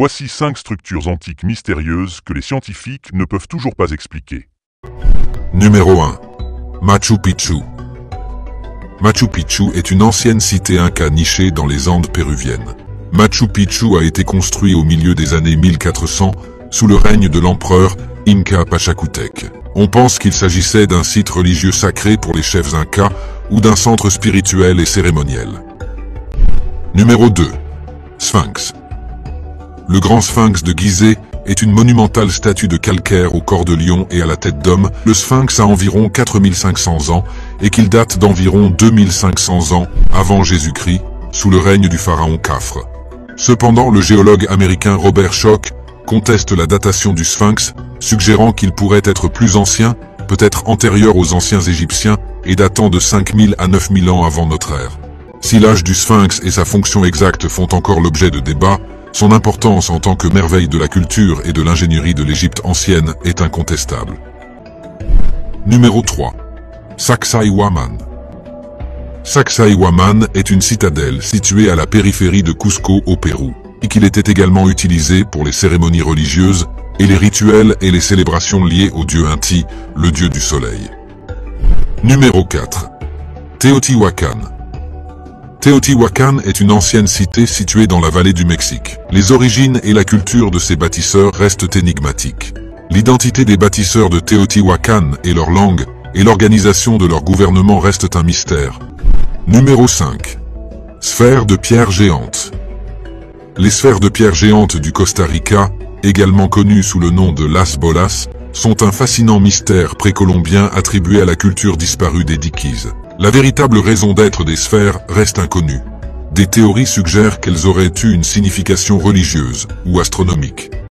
Voici 5 structures antiques mystérieuses que les scientifiques ne peuvent toujours pas expliquer. Numéro 1. Machu Picchu. Machu Picchu est une ancienne cité inca nichée dans les Andes péruviennes. Machu Picchu a été construit au milieu des années 1400 sous le règne de l'empereur Inca Pachacutec. On pense qu'il s'agissait d'un site religieux sacré pour les chefs incas ou d'un centre spirituel et cérémoniel. Numéro 2. Sphinx. Le grand sphinx de Gizeh est une monumentale statue de calcaire au corps de lion et à la tête d'homme. Le sphinx a environ 4500 ans et qu'il date d'environ 2500 ans avant Jésus-Christ, sous le règne du pharaon Khafre. Cependant, le géologue américain Robert Schoch conteste la datation du sphinx, suggérant qu'il pourrait être plus ancien, peut-être antérieur aux anciens Égyptiens et datant de 5000 à 9000 ans avant notre ère. Si l'âge du sphinx et sa fonction exacte font encore l'objet de débats, son importance en tant que merveille de la culture et de l'ingénierie de l'Égypte ancienne est incontestable. Numéro 3. Sacsayhuaman. Sacsayhuaman est une citadelle située à la périphérie de Cusco au Pérou, et qu'il était également utilisé pour les cérémonies religieuses et les rituels et les célébrations liées au dieu Inti, le dieu du soleil. Numéro 4. Teotihuacan. Teotihuacan est une ancienne cité située dans la vallée du Mexique. Les origines et la culture de ces bâtisseurs restent énigmatiques. L'identité des bâtisseurs de Teotihuacan et leur langue et l'organisation de leur gouvernement restent un mystère. Numéro 5. Sphères de pierre géantes. Les sphères de pierre géantes du Costa Rica, également connues sous le nom de Las Bolas, sont un fascinant mystère précolombien attribué à la culture disparue des Dikis. La véritable raison d'être des sphères reste inconnue. Des théories suggèrent qu'elles auraient eu une signification religieuse ou astronomique.